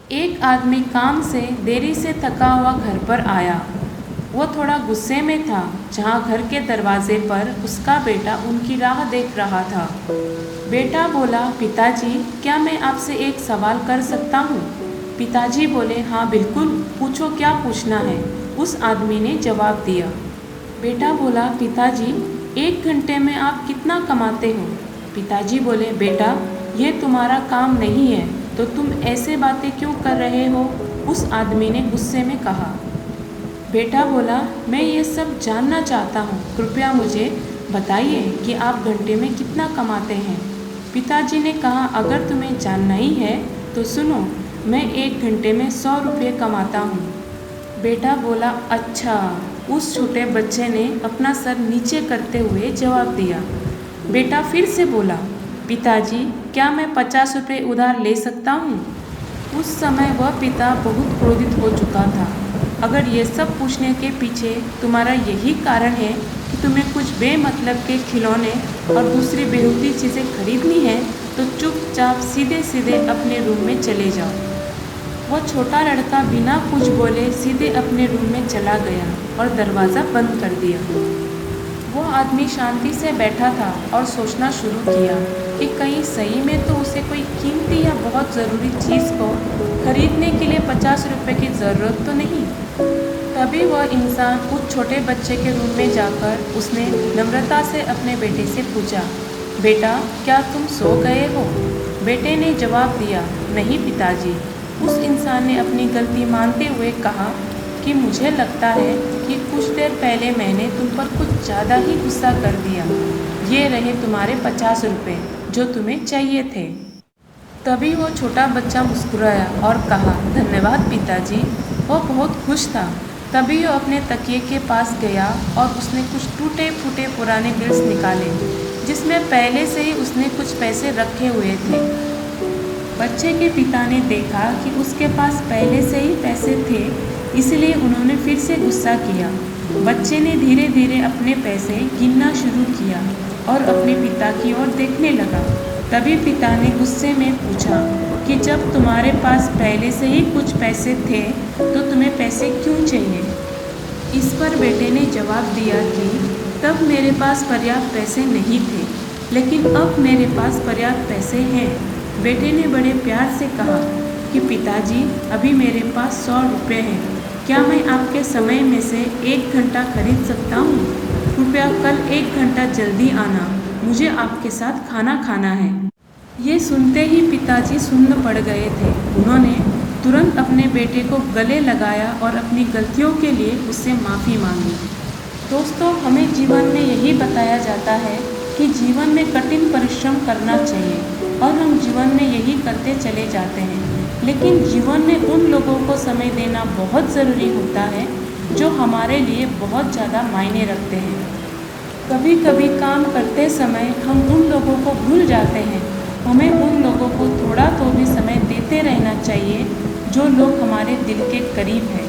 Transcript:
एक आदमी काम से देरी से थका हुआ घर पर आया। वो थोड़ा गुस्से में था, जहाँ घर के दरवाजे पर उसका बेटा उनकी राह देख रहा था। बेटा बोला, पिताजी क्या मैं आपसे एक सवाल कर सकता हूँ? पिताजी बोले, हाँ बिल्कुल, पूछो क्या पूछना है। उस आदमी ने जवाब दिया। बेटा बोला, पिताजी 1 घंटे में आप कितना कमाते हो? पिताजी बोले, बेटा ये तुम्हारा काम नहीं है, तो तुम ऐसे बातें क्यों कर रहे हो? उस आदमी ने गुस्से में कहा। बेटा बोला, मैं ये सब जानना चाहता हूँ, कृपया मुझे बताइए कि आप घंटे में कितना कमाते हैं। पिताजी ने कहा, अगर तुम्हें जानना ही है तो सुनो, मैं 1 घंटे में 100 रुपये कमाता हूँ। बेटा बोला, अच्छा। उस छोटे बच्चे ने अपना सर नीचे करते हुए जवाब दिया। बेटा फिर से बोला, पिताजी क्या मैं 50 रुपये उधार ले सकता हूँ? उस समय वह पिता बहुत क्रोधित हो चुका था। अगर ये सब पूछने के पीछे तुम्हारा यही कारण है कि तुम्हें कुछ बेमतलब के खिलौने और दूसरी बेहूदी चीज़ें खरीदनी है, तो चुपचाप सीधे सीधे अपने रूम में चले जाओ। वह छोटा लड़का बिना कुछ बोले सीधे अपने रूम में चला गया और दरवाज़ा बंद कर दिया। वो आदमी शांति से बैठा था और सोचना शुरू किया कि कहीं सही में तो उसे कोई कीमती या बहुत ज़रूरी चीज़ को खरीदने के लिए 50 रुपये की ज़रूरत तो नहीं। तभी वह इंसान उस छोटे बच्चे के रूम में जाकर उसने नम्रता से अपने बेटे से पूछा, बेटा क्या तुम सो गए हो? बेटे ने जवाब दिया, नहीं पिताजी। उस इंसान ने अपनी गलती मानते हुए कहा कि मुझे लगता है कि कुछ देर पहले मैंने तुम पर कुछ ज़्यादा ही गुस्सा कर दिया। ये रहे तुम्हारे 50 रुपये जो तुम्हें चाहिए थे। तभी वो छोटा बच्चा मुस्कुराया और कहा, धन्यवाद पिताजी। वो बहुत खुश था। तभी वो अपने तकिए के पास गया और उसने कुछ टूटे फूटे पुराने बिल्स निकाले, जिसमें पहले से ही उसने कुछ पैसे रखे हुए थे। बच्चे के पिता ने देखा कि उसके पास पहले से ही पैसे थे, इसलिए उन्होंने फिर से गुस्सा किया। बच्चे ने धीरे धीरे अपने पैसे गिनना शुरू किया और अपने पिता की ओर देखने लगा। तभी पिता ने गुस्से में पूछा कि जब तुम्हारे पास पहले से ही कुछ पैसे थे तो तुम्हें पैसे क्यों चाहिए? इस पर बेटे ने जवाब दिया कि तब मेरे पास पर्याप्त पैसे नहीं थे, लेकिन अब मेरे पास पर्याप्त पैसे हैं। बेटे ने बड़े प्यार से कहा कि पिताजी अभी मेरे पास 100 रुपये हैं, क्या मैं आपके समय में से 1 घंटा खरीद सकता हूँ? कृपया कल 1 घंटा जल्दी आना, मुझे आपके साथ खाना खाना है। ये सुनते ही पिताजी सुन्न पड़ गए थे। उन्होंने तुरंत अपने बेटे को गले लगाया और अपनी गलतियों के लिए उससे माफ़ी मांगी। दोस्तों, हमें जीवन में यही बताया जाता है कि जीवन में कठिन परिश्रम करना चाहिए और हम जीवन में यही करते चले जाते हैं, लेकिन जीवन में उन लोगों को समय देना बहुत ज़रूरी होता है जो हमारे लिए बहुत ज़्यादा मायने रखते हैं। कभी कभी काम करते समय हम उन लोगों को भूल जाते हैं। हमें उन लोगों को थोड़ा तो भी समय देते रहना चाहिए जो लोग हमारे दिल के करीब हैं।